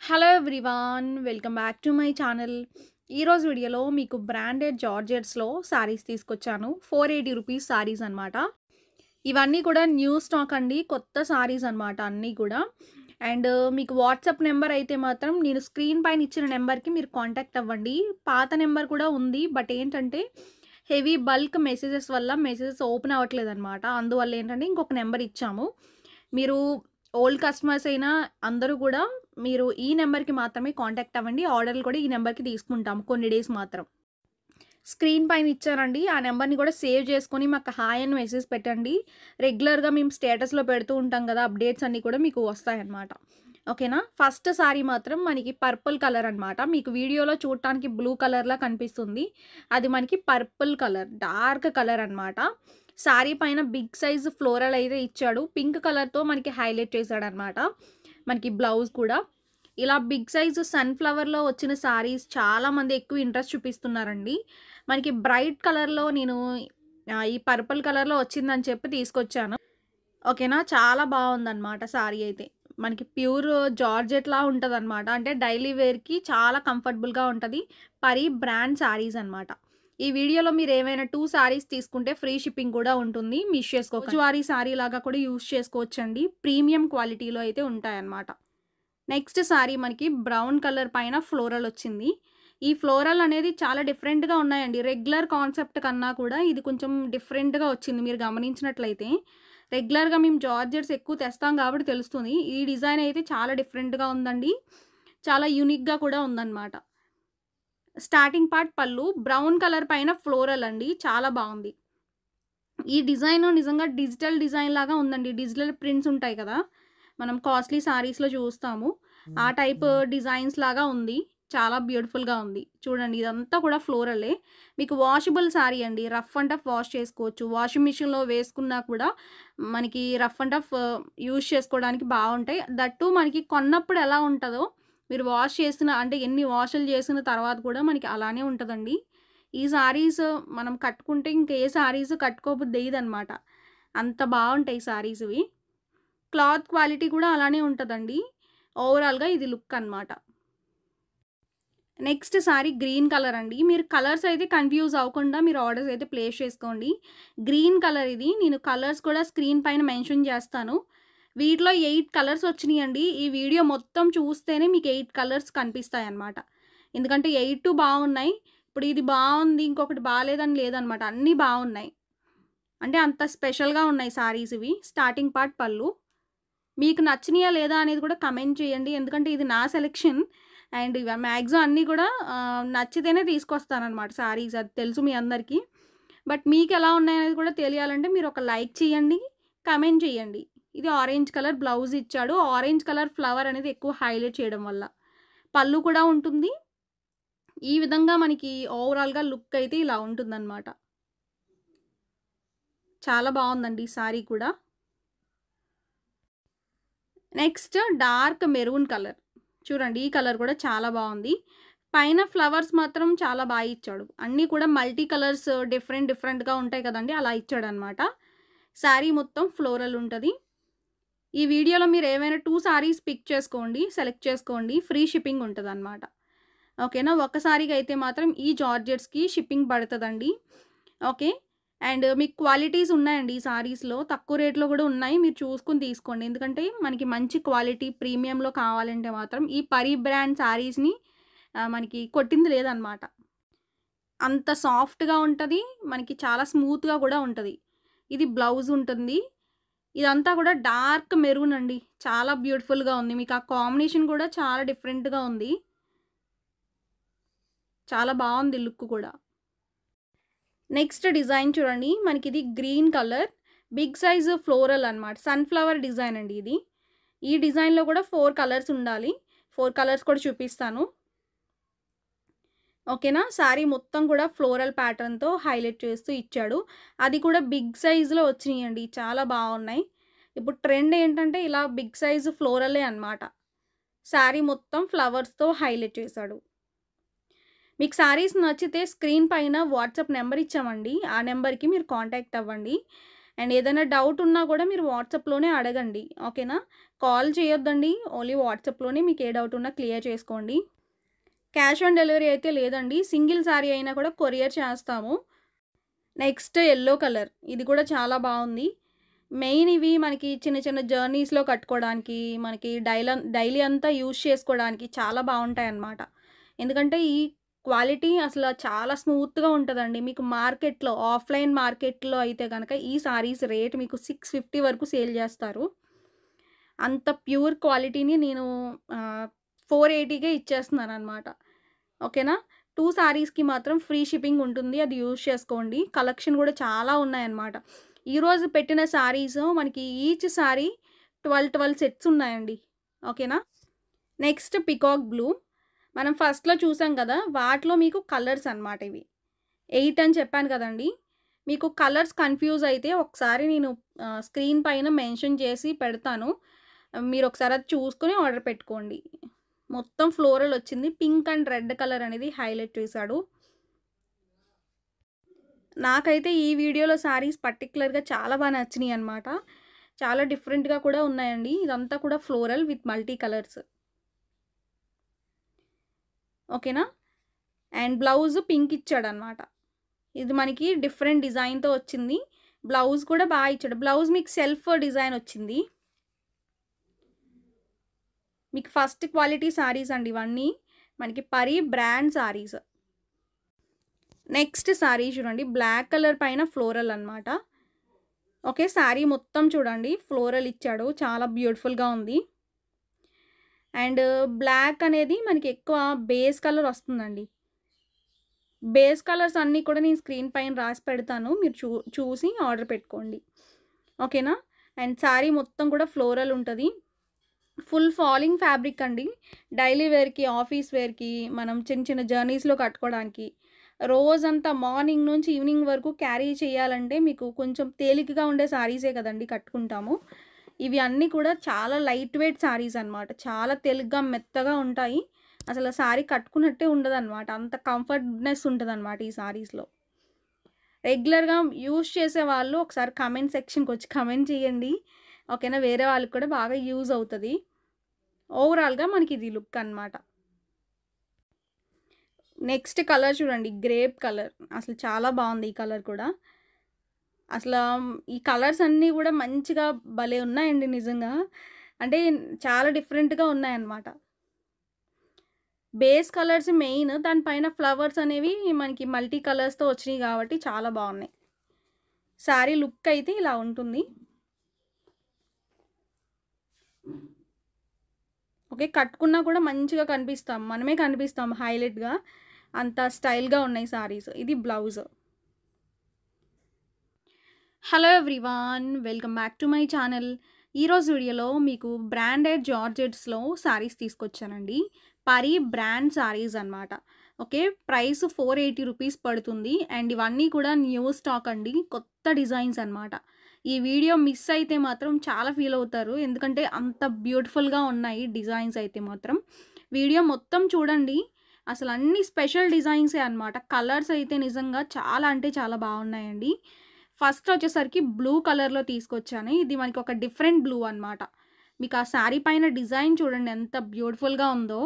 Hello everyone welcome back to my channel. ఈరోజు వీడియోలో మీకు బ్రాండెడ్ జార్జెట్స్లో శారీస్ తీసుకొచ్చాను. 480 రూపీస్ శారీస్ అనమాట. ఇవన్నీ కూడా న్యూ స్టాక్ అండి, కొత్త శారీస్ అనమాట అన్నీ కూడా. అండ్ మీకు వాట్సాప్ నెంబర్ అయితే మాత్రం నేను స్క్రీన్ పైన ఇచ్చిన నెంబర్కి మీరు కాంటాక్ట్ అవ్వండి. పాత నెంబర్ కూడా ఉంది, బట్ ఏంటంటే హెవీ బల్క్ మెసేజెస్ వల్ల మెసేజెస్ ఓపెన్ అవ్వట్లేదు అనమాట. అందువల్ల ఏంటంటే ఇంకొక నెంబర్ ఇచ్చాము. మీరు ఓల్డ్ కస్టమర్స్ అయినా అందరూ కూడా మీరు ఈ నెంబర్కి మాత్రమే కాంటాక్ట్ అవ్వండి. ఆర్డర్లు కూడా ఈ నెంబర్కి తీసుకుంటాము కొన్ని డేస్ మాత్రం. స్క్రీన్ పైన ఇచ్చారండి, ఆ నెంబర్ని కూడా సేవ్ చేసుకొని మాకు హాయ్ అని మెసేజ్ పెట్టండి. రెగ్యులర్గా మేము స్టేటస్లో పెడుతూ ఉంటాం కదా, అప్డేట్స్ అన్నీ కూడా మీకు వస్తాయన్నమాట. ఓకేనా. ఫస్ట్ సారీ మాత్రం మనకి పర్పుల్ కలర్ అనమాట. మీకు వీడియోలో చూడటానికి బ్లూ కలర్లా కనిపిస్తుంది, అది మనకి పర్పుల్ కలర్, డార్క్ కలర్ అనమాట. సారీ పైన బిగ్ సైజ్ ఫ్లోరల్ అయితే ఇచ్చాడు, పింక్ కలర్తో మనకి హైలైట్ చేశాడనమాట. మనకి బ్లౌజ్ కూడా ఇలా బిగ్ సైజు సన్ఫ్లవర్లో వచ్చిన సారీస్ చాలామంది ఎక్కువ ఇంట్రెస్ట్ చూపిస్తున్నారండి. మనకి బ్రైట్ కలర్లో నేను ఈ పర్పుల్ కలర్లో వచ్చిందని చెప్పి తీసుకొచ్చాను. ఓకేనా. చాలా బాగుందన్నమాట సారీ అయితే. మనకి ప్యూర్ జార్జెట్లా ఉంటుంది అనమాట. అంటే డైలీ వేర్కి చాలా కంఫర్టబుల్గా ఉంటుంది. పరి బ్రాండ్ సారీస్ అనమాట. ఈ వీడియోలో మీరు ఏమైనా 2 సారీస్ తీసుకుంటే ఫ్రీ షిప్పింగ్ కూడా ఉంటుంది, మిస్ చేసుకోవచ్చు. రోజువారీ సారీ లాగా కూడా యూస్ చేసుకోవచ్చండి. ప్రీమియం క్వాలిటీలో అయితే ఉంటాయన్నమాట. నెక్స్ట్ సారీ మనకి బ్రౌన్ కలర్ పైన ఫ్లోరల్ వచ్చింది. ఈ ఫ్లోరల్ అనేది చాలా డిఫరెంట్గా ఉన్నాయండి. రెగ్యులర్ కాన్సెప్ట్ కన్నా కూడా ఇది కొంచెం డిఫరెంట్గా వచ్చింది. మీరు గమనించినట్లయితే రెగ్యులర్గా మేము జార్జెట్స్ ఎక్కువ తెస్తాం కాబట్టి తెలుస్తుంది. ఈ డిజైన్ అయితే చాలా డిఫరెంట్గా ఉందండి, చాలా యూనిక్గా కూడా ఉందన్నమాట. స్టార్టింగ్ పార్ట్ పళ్ళు బ్రౌన్ కలర్ పైన ఫ్లోరల్ అండి, చాలా బాగుంది. ఈ డిజైన్ నిజంగా డిజిటల్ డిజైన్ లాగా ఉందండి. డిజిటల్ ప్రింట్స్ ఉంటాయి కదా, మనం కాస్ట్లీ సారీస్లో చూస్తాము, ఆ టైప్ డిజైన్స్ లాగా ఉంది. చాలా బ్యూటిఫుల్గా ఉంది. చూడండి, ఇదంతా కూడా ఫ్లోరలే. మీకు వాషబుల్ సారీ అండి, రఫ్ అండ్ టఫ్ వాష్ చేసుకోవచ్చు. వాషింగ్ మిషన్లో వేసుకున్నా కూడా మనకి రఫ్ అండ్ టఫ్ యూజ్ చేసుకోవడానికి బాగుంటాయి. దట్టు మనకి కొన్నప్పుడు ఎలా ఉంటుందో మీరు వాష్ చేసిన అంటే ఎన్ని వాషులు చేసిన తర్వాత కూడా మనకి అలానే ఉంటుందండి. ఈ సారీస్ మనం కట్టుకుంటే ఇంకే సారీస్ కట్టుకోబుద్ది అయ్యిదనమాట, అంత బాగుంటాయి సారీస్ ఇవి. క్లాత్ క్వాలిటీ కూడా అలానే ఉంటుందండి. ఓవరాల్గా ఇది లుక్ అనమాట. నెక్స్ట్ సారీ గ్రీన్ కలర్ అండి. మీరు కలర్స్ అయితే కన్ఫ్యూజ్ అవ్వకుండా మీరు ఆర్డర్స్ అయితే ప్లేస్ చేసుకోండి. గ్రీన్ కలర్ ఇది. నేను కలర్స్ కూడా స్క్రీన్ పైన మెన్షన్ చేస్తాను. వీటిలో 8 కలర్స్ వచ్చినాయండి. ఈ వీడియో మొత్తం చూస్తేనే మీకు 8 కలర్స్ కనిపిస్తాయి అన్నమాట. ఎందుకంటే 8 బాగున్నాయి. ఇప్పుడు ఇది బాగుంది ఇంకొకటి బాగాలేదని లేదనమాట, అన్నీ బాగున్నాయి. అంటే అంత స్పెషల్గా ఉన్నాయి సారీస్ ఇవి. స్టార్టింగ్ పార్ట్ పళ్ళు. మీకు నచ్చినాయా లేదా అనేది కూడా కమెంట్ చేయండి, ఎందుకంటే ఇది నా సెలెక్షన్. అండ్ ఇవి మ్యాక్సిమం అన్నీ కూడా నచ్చితేనే తీసుకొస్తానమాట సారీస్, అది తెలుసు మీ అందరికీ. బట్ మీకు ఎలా ఉన్నాయనేది కూడా తెలియాలంటే మీరు ఒక లైక్ చేయండి, కమెంట్ చేయండి. ఇది ఆరెంజ్ కలర్ బ్లౌజ్ ఇచ్చాడు. ఆరెంజ్ కలర్ ఫ్లవర్ అనేది ఎక్కువ హైలైట్ చేయడం వల్ల పళ్ళు కూడా ఉంటుంది. ఈ విధంగా మనకి ఓవరాల్గా లుక్ అయితే ఇలా ఉంటుందన్నమాట. చాలా బాగుందండి ఈ సారీ కూడా. Next dark maroon colour. చూడండి, ఈ కలర్ కూడా చాలా బాగుంది. పైన ఫ్లవర్స్ మాత్రం చాలా బాగా ఇచ్చాడు. అన్నీ కూడా మల్టీ కలర్స్ డిఫరెంట్గా ఉంటాయి కదండి, అలా ఇచ్చాడు అనమాట. శారీ మొత్తం ఫ్లోరల్ ఉంటుంది. ఈ వీడియోలో మీరు ఏమైనా 2 సారీస్ పిక్ చేసుకోండి, సెలెక్ట్ చేసుకోండి, ఫ్రీ షిప్పింగ్ ఉంటుంది అనమాట. ఓకేనా. ఒక సారీకి అయితే మాత్రం ఈ జార్జెట్స్కి షిప్పింగ్ పడుతుందండి. ఓకే. అండ్ మీకు క్వాలిటీస్ ఉన్నాయండి ఈ సారీస్లో, తక్కువ రేట్లో కూడా ఉన్నాయి, మీరు చూసుకుని తీసుకోండి. ఎందుకంటే మనకి మంచి క్వాలిటీ ప్రీమియంలో కావాలంటే మాత్రం ఈ పరి బ్రాండ్ సారీస్ని మనకి కొట్టింది లేదనమాట. అంత సాఫ్ట్గా ఉంటుంది, మనకి చాలా స్మూత్గా కూడా ఉంటుంది. ఇది బ్లౌజ్ ఉంటుంది. ఇదంతా కూడా డార్క్ మెరూన్ అండి, చాలా బ్యూటిఫుల్గా ఉంది. మీకు ఆ కాంబినేషన్ కూడా చాలా డిఫరెంట్గా ఉంది, చాలా బాగుంది లుక్ కూడా. నెక్స్ట్ డిజైన్ చూడండి, మనకి ఇది green colour big size floral అనమాట. సన్ఫ్లవర్ డిజైన్ అండి ఇది. ఈ డిజైన్లో కూడా 4 కలర్స్ ఉండాలి. 4 కలర్స్ కూడా చూపిస్తాను. ఓకేనా. శారీ మొత్తం కూడా ఫ్లోరల్ ప్యాటర్న్తో హైలైట్ చేస్తూ ఇచ్చాడు. అది కూడా బిగ్ సైజులో వచ్చినాయండి, చాలా బాగున్నాయి. ఇప్పుడు ట్రెండ్ ఏంటంటే ఇలా బిగ్ సైజు ఫ్లోరలే అనమాట. శారీ మొత్తం ఫ్లవర్స్తో హైలైట్ చేశాడు. మీకు శారీస్ నచ్చితే స్క్రీన్ పైన వాట్సాప్ నెంబర్ ఇచ్చామండి, ఆ నెంబర్కి మీరు కాంటాక్ట్ అవ్వండి. అండ్ ఏదైనా డౌట్ ఉన్నా కూడా మీరు వాట్సాప్‌లోనే అడగండి. ఓకేనా? కాల్ చేయొద్దండి. ఓన్లీ వాట్సాప్‌లోనే మీకు ఏ డౌట్ ఉన్నా క్లియర్ చేసుకోండి. క్యాష్ ఆన్ డెలివరీ అయితే లేదండి. సింగిల్ శారీ అయినా కూడా కొరియర్ చేస్తాము. Next yellow colour. ఇది కూడా చాలా బావుంది. మెయిన్ ఇవి మనకి చిన్న చిన్న జర్నీస్‌లో కట్టుకోవడానికి, మనకి డైలీ అంతా యూజ్ చేసుకోవడానికి చాలా బావుంటాయన్నమాట. ఎందుకంటే ఈ క్వాలిటీ అసల చాలా స్మూత్‌గా ఉంటదండి. మీకు మార్కెట్‌లో ఆఫ్‌లైన్ మార్కెట్‌లో అయితే గనక ఈ సారీస్ రేట్ మీకు 650 వరకు సేల్ చేస్తారు. అంత ప్యూర్ క్వాలిటీని నేను 480కే ఇచ్చేస్తున్నాననమాట. ఓకేనా? 2 సారీస్‌కి మాత్రం ఫ్రీ షిప్పింగ్ ఉంటుంది. అది యూజ్ చేసుకోండి. కలెక్షన్ గూడా చాలా ఉన్నాయన్నమాట. ఈరోజు పెట్టిన సారీస్ మనకి ఈచ్ సారీ 12 సెట్స్ ఉన్నాయండి. ఓకేనా? Next peacock blue. మనం ఫస్ట్‌లో చూసాం గదా! వాటిలో మీకు కలర్స్ అనమాట ఇవి. 8 అని చెప్పాను కదండీ! మీకు కలర్స్ కన్‌ఫ్యూజ్ అయితే ఒకసారి నేను స్క్రీన్ పైన మెన్షన్ చేసి పెడతాను. మీరొకసారి అది చూసుకొని ఆర్డర్ పెట్టుకోండి. మొత్తం ఫ్లోరల్ వచ్చింది. పింక్ అండ్ రెడ్ కలర్ అనేది హైలైట్ చేశాడు. నాకైతే ఈ వీడియోలో సారీస్ పర్టిక్యులర్‌గా చాలా నచ్చినియనమాట. చాలా డిఫరెంట్‌గా కూడా ఉన్నాయండి. ఇదంతా కూడా ఫ్లోరల్ విత్ మల్టీ కలర్స్. ఓకేనా? అండ్ బ్లౌజ్ పింక్ ఇచ్చాడనమాట. ఇది మనకి డిఫరెంట్ డిజైన్‌తో వచ్చింది. బ్లౌజ్ కూడా ఇచ్చాడు. బ్లౌజ్ మీకు సెల్ఫ్ డిజైన్ వచ్చింది. మీకు ఫస్ట్ క్వాలిటీ సారీస్ అండి ఇవన్నీ. మనకి పరి బ్రాండ్ సారీస్. నెక్స్ట్ సారీ చూడండి. బ్లాక్ కలర్ పైన ఫ్లోరల్ అనమాట. ఓకే. సారీ మొత్తం చూడండి. ఫ్లోరల్ ఇచ్చాడు. చాలా బ్యూటిఫుల్‌గా ఉంది. అండ్ బ్లాక్ అనేది మనకి ఎక్కువ బేస్ కలర్ వస్తుందండి. బేస్ కలర్స్ అన్నీ కూడా నేను స్క్రీన్ పైన రాసి పెడతాను. మీరు చూసి ఆర్డర్ పెట్టుకోండి. ఓకేనా? అండ్ సారీ మొత్తం కూడా ఫ్లోరల్ ఉంటది. ఫుల్ ఫాలింగ్ ఫ్యాబ్రిక్ అండి. డైలీ వేర్‌కి, ఆఫీస్ వేర్‌కి, మనం చిన్న చిన్న జర్నీస్‌లో కట్టుకోవడానికి, రోజంతా మార్నింగ్ నుంచి ఈవినింగ్ వరకు క్యారీ చేయాలంటే మీకు కొంచెం తేలికగా ఉండే సారీసే కదండీ కట్టుకుంటాము. ఇవి అన్నీ కూడా చాలా లైట్ వెయిట్ సారీస్ అనమాట. చాలా తేలిగ్గా, మెత్తగా ఉంటాయి. అసలు సారీ కట్టుకున్నట్టే ఉండదనమాట. అంత కంఫర్ట్‌నెస్ ఉంటదనమాట ఈ సారీస్‌లో. రెగ్యులర్‌గా యూజ్ చేసేవాళ్ళు ఒకసారి కామెంట్ సెక్షన్‌కొచ్చి కామెంట్ చేయండి. ఓకేనా? వేరే వాళ్ళకి కూడా బాగా యూజ్ అవుతది. ఓవరాల్‌గా మనకిది లుక్ అనమాట. నెక్స్ట్ కలర్ చూడండి. Grape colour. అసలు చాలా బావుంది ఈ కలర్ కూడా. అసలా ఈ కలర్స్ అన్నీ గూడా మంచిగా భలే ఉన్నాయండి నిజంగా. అంటే చాలా డిఫరెంట్‌గా ఉన్నాయన్నమాట. Base colours main. దాని పైన ఫ్లవర్స్ అనేవి మనకి మల్టీ కలర్స్‌తో వచ్చినియి గాబట్టి చాలా బావున్నాయి. శారీ లుక్ అయితే ఇలా ఉంటుంది. ఓకే. కట్టుకున్నా కూడా మంచిగా కనిపిస్తాం. మనమే కనిపిస్తాం హైలైట్‌గా. అంత స్టైల్‌గా ఉన్నాయి సారీస్. ఇది blouse. Hello everyone. Welcome back to my channel. ఈరోజు వీడియోలో మీకు బ్రాండెడ్ జార్జెట్స్‌లో సారీస్ తీసుకొచ్చానండి. పరి బ్రాండ్ సారీస్ అనమాట. ఓకే. ప్రైస్ 480 రూపీస్ పడుతుంది. అండ్ ఇవన్నీ కూడా న్యూ స్టాక్ అండి. కొత్త డిజైన్స్ అనమాట. ఈ వీడియో మిస్ అయితే మాత్రం చాలా ఫీల్ అవుతారు. ఎందుకంటే అంత బ్యూటిఫుల్‌గా ఉన్నాయి డిజైన్స్ అయితే మాత్రం. వీడియో మొత్తం చూడండి. అసలు అన్ని స్పెషల్ డిజైన్సే అనమాట. కలర్స్ అయితే నిజంగా చాలా అంటే చాలా బాగున్నాయండి. ఫస్ట్ వచ్చేసరికి బ్లూ కలర్‌లో తీసుకొచ్చాను. ఇది మనకి ఒక డిఫరెంట్ బ్లూ అనమాట. మీకు ఆ శారీ పైన డిజైన్ చూడండి ఎంత బ్యూటిఫుల్‌గా ఉందో.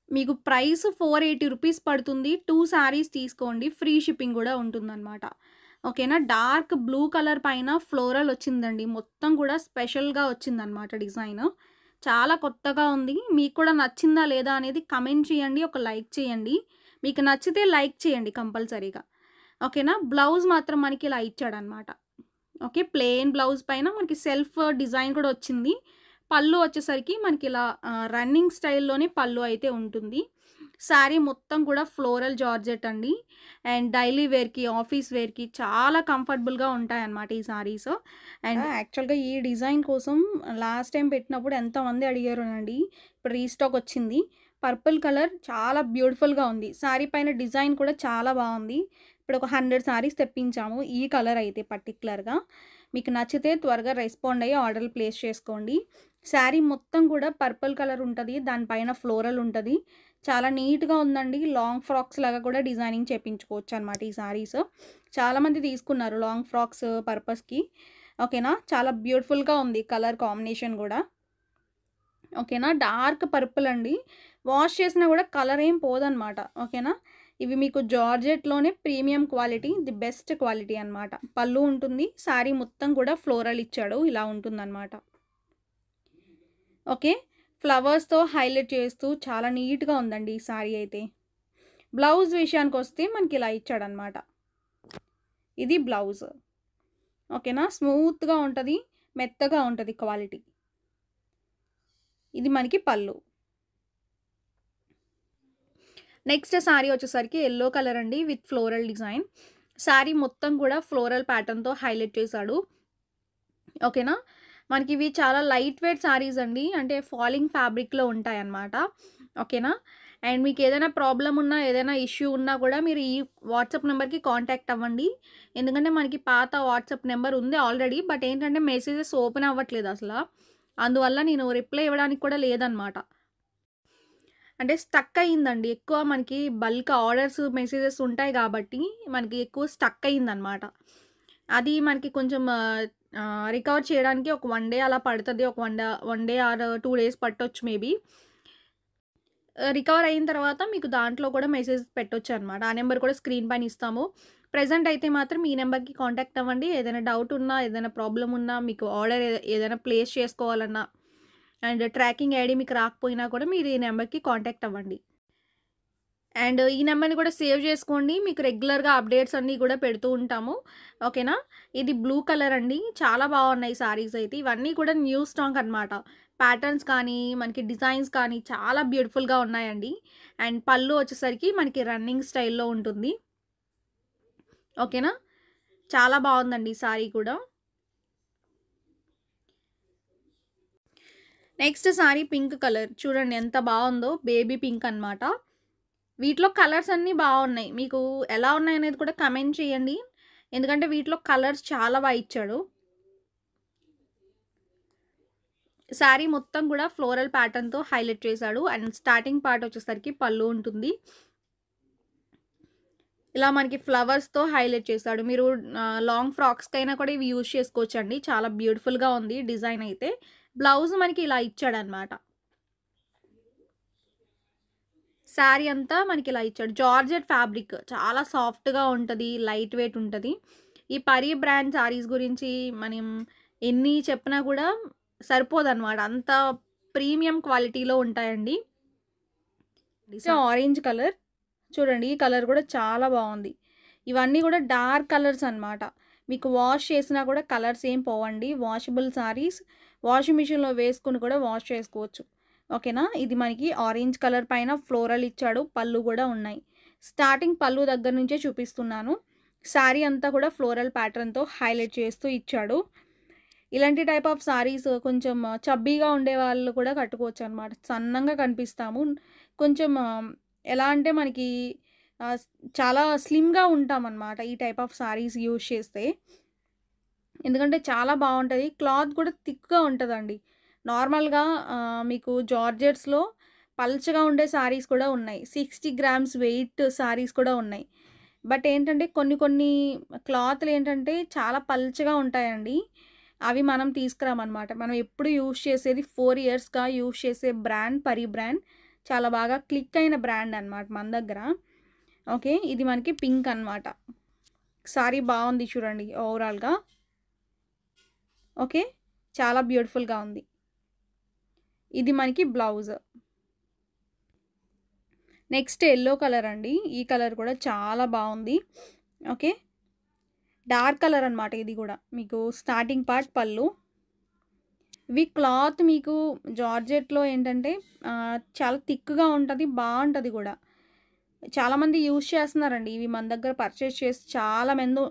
మీకు ప్రైస్ 480 రూపీస్ పడుతుంది. 2 శారీస్ తీసుకోండి. ఫ్రీ షిప్పింగ్ గూడా ఉంటుందనమాట. ఓకేనా? డార్క్ బ్లూ కలర్ పైన ఫ్లోరల్ వచ్చిందండి. మొత్తం కూడా స్పెషల్‌గా వచ్చిందనమాట డిజైన్. చాలా కొత్తగా ఉంది. మీకు కూడా నచ్చిందా లేదా అనేది కమెంట్ చేయండి. ఒక లైక్ చేయండి. మీకు నచ్చితే లైక్ చేయండి కంపల్సరీగా. ఓకేనా? బ్లౌజ్ మాత్రం మనకి ఇలా ఇచ్చాడనమాట. ఓకే. ప్లెయిన్ బ్లౌజ్ పైన మనకి సెల్ఫ్ డిజైన్ కూడా వచ్చింది. పళ్ళు వచ్చేసరికి మనకి ఇలా రన్నింగ్ స్టైల్‌లోనే పళ్ళు అయితే ఉంటుంది. శారీ మొత్తం కూడా ఫ్లోరల్ జార్జెట్ అండి. అండ్ డైలీ వేర్‌కి, ఆఫీస్ వేర్‌కి చాలా కంఫర్టబుల్‌గా ఉంటాయన్నమాట ఈ సారీస్. అండ్ యాక్చువల్‌గా ఈ డిజైన్ కోసం లాస్ట్ టైం పెట్టినప్పుడు ఎంతమంది అడిగారోనండి. ఇప్పుడు రీస్టాక్ వచ్చింది. పర్పుల్ కలర్ చాలా బ్యూటిఫుల్‌గా ఉంది. శారీ పైన డిజైన్ కూడా చాలా బావుంది. ఇప్పుడు ఒక 100 సారీస్ తెప్పించాము. ఈ కలర్ అయితే పర్టిక్యులర్‌గా. మీకు నచ్చితే త్వరగా రెస్పాండ్ అయ్యి ఆర్డర్‌లు ప్లేస్ చేసుకోండి. శారీ మొత్తం కూడా పర్పుల్ కలర్ ఉంటది. దానిపైన ఫ్లోరల్ ఉంటది. చాలా నీట్‌గా ఉందండి. లాంగ్ ఫ్రాక్స్ లాగా కూడా డిజైనింగ్ చేపించుకోవచ్చనమాట ఈ సారీస్. చాలామంది తీసుకున్నారు లాంగ్ ఫ్రాక్స్ పర్పస్‌కి. ఓకేనా. చాలా బ్యూటిఫుల్‌గా ఉంది కలర్ కాంబినేషన్ గూడా. ఓకేనా. డార్క్ పర్పుల్ అండి. వాష్ చేసినా గూడా కలర్ ఏం పోదనమాట. ఓకేనా. ఇవి మీకు జార్జెట్‌లోనే premium quality, the best quality అనమాట. పళ్ళు ఉంటుంది. శారీ మొత్తం కూడా ఫ్లోరల్ ఇచ్చాడు. ఇలా ఉంటుందనమాట. ఓకే. ఫ్లవర్స్‌తో హైలైట్ చేస్తూ చాలా నీట్‌గా ఉందండి ఈ శారీ అయితే. బ్లౌజ్ విషయానికొస్తే మనకి ఇలా ఇచ్చాడనమాట. ఇది బ్లౌజ్. ఓకేనా. స్మూత్‌గా ఉంటది. మెత్తగా ఉంటది క్వాలిటీ. ఇది మనకి పళ్ళు. నెక్స్ట్ శారీ వచ్చేసరికి యెల్లో కలర్ అండి విత్ ఫ్లోరల్ డిజైన్. శారీ మొత్తం కూడా ఫ్లోరల్ ప్యాటర్న్‌తో హైలైట్ చేశాడు. ఓకేనా. మనకివి చాలా లైట్ వెయిట్ శారీస్ అండి. అంటే ఫాలింగ్ ఫ్యాబ్రిక్‌లో ఉంటాయన్నమాట. ఓకేనా. అండ్ మీకేదైనా ప్రాబ్లమ్ ఉన్నా, ఏదైనా ఇష్యూ ఉన్నా కూడా మీరు ఈ వాట్సాప్ నెంబర్‌కి కాంటాక్ట్ అవ్వండి. ఎందుకంటే మనకి పాత వాట్సాప్ నెంబర్ ఉంది ఆల్రెడీ. బట్ ఏంటంటే మెసేజెస్ ఓపెన్ అవ్వట్లేదు అసల. అందువల్ల నేను రిప్లై ఇవ్వడానికి కూడా లేదనమాట. అంటే స్టక్ అయిందండి. ఎక్కువ మనకి బల్క్ ఆర్డర్స్, మెసేజెస్ ఉంటాయి గాబట్టి, మనకి ఎక్కువ స్టక్ అయిందనమాట. అది మనకి కొంచెం రికవర్ చేయడానికి ఒక 1 డే అలా పడతది. ఒక 1 డే ఆర్ 2 డేస్ పట్టొచ్చు మేబీ. రికవర్ అయిన తర్వాత మీకు దాంట్లో కూడా మెసేజ్ పెట్టొచ్చనమాట. ఆ నెంబర్ కూడా స్క్రీన్ పైన ఇస్తాము. ప్రెజెంట్ అయితే మాత్రం ఈ నెంబర్‌కి కాంటాక్ట్ అవ్వండి. ఏదైనా డౌట్ ఉన్నా, ఏదైనా ప్రాబ్లమ్ ఉన్నా, మీకు ఆర్డర్ ఏదైనా ప్లేస్ చేసుకోవాలన్నా అండ్ ట్రాకింగ్ ఐడీ మీకు రాకపోయినా కూడా మీరు ఈ నెంబర్‌కి కాంటాక్ట్ అవ్వండి. అండ్ ఈ నెంబర్‌ని కూడా సేవ్ చేసుకోండి. మీకు రెగ్యులర్‌గా అప్డేట్స్ అన్నీ కూడా పెడుతూ ఉంటాము. ఓకేనా. ఇది బ్లూ కలర్ అండి. చాలా బాగున్నాయి సారీస్ అయితే. ఇవన్నీ కూడా న్యూ స్టాక్ అనమాట. ప్యాటర్న్స్ కానీ, మనకి డిజైన్స్ కానీ చాలా బ్యూటిఫుల్‌గా ఉన్నాయండి. అండ్ పళ్ళు వచ్చేసరికి మనకి రన్నింగ్ స్టైల్‌లో ఉంటుంది. ఓకేనా. చాలా బాగుందండి ఈ సారీ కూడా. Next sorry pink colour. చూడండి ఎంత బావుందో. బేబీ పింక్ అనమాట. వీటిలో కలర్స్ అన్నీ బావున్నాయి. మీకు ఎలా ఉన్నాయనేది కూడా కమెంట్ చేయండి. ఎందుకంటే వీటిలో కలర్స్ చాలా ఇచ్చాడు. శారీ మొత్తం కూడా ఫ్లోరల్ ప్యాటర్న్‌తో హైలైట్ చేశాడు. అండ్ స్టార్టింగ్ పార్ట్ వచ్చేసరికి పళ్ళు ఉంటుంది. ఇలా మనకి ఫ్లవర్స్‌తో హైలైట్ చేశాడు. మీరు లాంగ్ ఫ్రాక్స్‌కైనా కూడా ఇవి యూజ్ చేసుకోవచ్చండి. చాలా బ్యూటిఫుల్‌గా ఉంది డిజైన్ అయితే. బ్లౌజ్ మనకి ఇలా ఇచ్చాడనమాట. శారీ అంతా మనకిలా ఇచ్చాడు. జార్జెట్ ఫ్యాబ్రిక్ చాలా సాఫ్ట్‌గా ఉంటది. లైట్ వెయిట్ ఉంటది. ఈ పరి బ్రాండ్ శారీస్ గురించి మనం ఎన్ని చెప్పినా కూడా సరిపోదనమాట. అంత ప్రీమియం క్వాలిటీలో ఉంటాయండి. Orange colour. చూడండి ఈ కలర్ కూడా చాలా బావుంది. ఇవన్నీ కూడా డార్క్ కలర్స్ అనమాట. మీకు వాష్ చేసినా కూడా కలర్స్ ఏం పోవండి. వాషబుల్ శారీస్. వాషింగ్ మిషన్‌లో వేసుకొని కూడా వాష్ చేసుకోవచ్చు. ఓకేనా. ఇది మనకి ఆరెంజ్ కలర్ పైన ఫ్లోరల్ ఇచ్చాడు. పళ్ళు కూడా ఉన్నాయి. స్టార్టింగ్ పళ్ళు దగ్గర నుంచే చూపిస్తున్నాను. శారీ అంతా కూడా ఫ్లోరల్ ప్యాటర్న్‌తో హైలైట్ చేస్తూ ఇచ్చాడు. ఇలాంటి టైప్ ఆఫ్ శారీస్ కొంచెం చబ్బీగా ఉండేవాళ్ళు కూడా కట్టుకోవచ్చనమాట. సన్నంగా కనిపిస్తాము. కొంచెం ఎలా అంటే మనకి ఆహ్, చాలా స్లిమ్‌గా ఉంటామనమాట ఈ టైప్ ఆఫ్ శారీస్ యూజ్ చేస్తే. ఎందుకంటే చాలా బావుంటది. క్లాత్ కూడా థిక్‌గా ఉంటదండి. నార్మల్‌గా మీకు జార్జెట్స్‌లో పల్చగా ఉండే శారీస్ కూడా ఉన్నాయి. 60 గ్రామ్స్ వెయిట్ శారీస్ కూడా ఉన్నాయి. బట్ ఏంటంటే కొన్ని కొన్ని క్లాతులేంటంటే చాలా పల్చగా ఉంటాయండి. అవి మనం తీసుకురామనమాట. మనం ఎప్పుడు యూజ్ చేసేది 4 ఇయర్స్‌గా యూజ్ చేసే బ్రాండ్ పరి బ్రాండ్. చాలా బాగా క్లిక్ అయిన బ్రాండ్ అనమాట మన దగ్గర. ఓకే. ఇది మనకి పింక్ అనమాట. సారీ బావుంది చూడండి ఓవరాల్‌గా. ఓకే. చాలా బ్యూటిఫుల్‌గా ఉంది. ఇది మనకి బ్లౌజ్. నెక్స్ట్ యెల్లో కలర్ అండి. ఈ కలర్ కూడా చాలా బావుంది. ఓకే. డార్క్ కలర్ అనమాట ఇది గూడా. మీకు స్టార్టింగ్ పార్ట్ పళ్ళు. ఇవి క్లాత్ మీకు జార్జెట్‌లో ఏంటంటే చాలా థిక్‌గా ఉంటది. బావుంటది గూడా. చాలామంది యూజ్ చేస్తున్నారండి. ఇవి మన దగ్గర పర్చేస్ చేసి చాలా మంది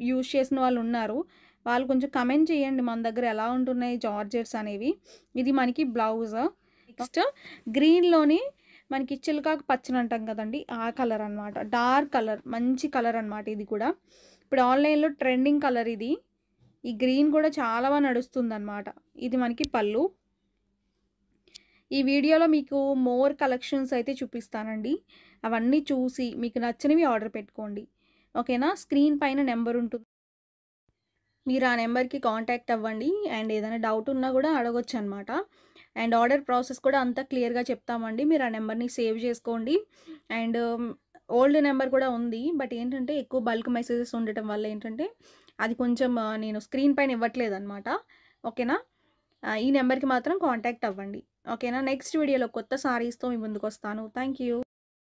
యూజ్ చేసిన వాళ్ళున్నారు. వాళ్ళు కొంచెం కమెంట్ చేయండి మన దగ్గర ఎలా ఉంటున్నాయి జార్జెట్స్ అనేవి. ఇది మనకి బ్లౌజ్. నెక్స్ట్ గ్రీన్‌లోని మనకి చిలకాకు పచ్చని అంటాం కదండీ! ఆ కలర్ అనమాట. డార్క్ కలర్ మంచి కలర్ అనమాట ఇది కూడా. ఇప్పుడు ఆన్‌లైన్‌లో ట్రెండింగ్ కలర్ ఇది. ఈ గ్రీన్ కూడా చాలా నడుస్తుందనమాట. ఇది మనకి పళ్ళు. ఈ వీడియోలో మీకు మోర్ కలెక్షన్స్ అయితే చూపిస్తానండి. అవన్నీ చూసి మీకు నచ్చినవి ఆర్డర్ పెట్టుకోండి. ఓకేనా. స్క్రీన్ పైన నెంబర్ ఉంటుంది. మీరు ఆ నెంబర్‌కి కాంటాక్ట్ అవ్వండి. అండ్ ఏదైనా డౌట్ ఉన్నా గూడా అడగొచ్చనమాట. అండ్ ఆర్డర్ ప్రాసెస్ కూడా అంతా క్లియర్‌గా చెప్తామండి. మీరు ఆ నెంబర్‌ని సేవ్ చేసుకోండి. అండ్ ఓల్డ్ నెంబర్ కూడా ఉంది. బట్ ఏంటంటే ఎక్కువ బల్క్ మెసేజెస్ ఉండటం వల్ల ఏంటంటే అది కొంచెం నేను స్క్రీన్ పైన ఇవ్వట్లేదనమాట. ఓకేనా? ఈ నెంబర్‌కి మాత్రం కాంటాక్ట్ అవ్వండి. ఓకేనా? నెక్స్ట్ వీడియోలో కొత్త సారీస్‌తో మీ ముందుకొస్తాను. Thank you.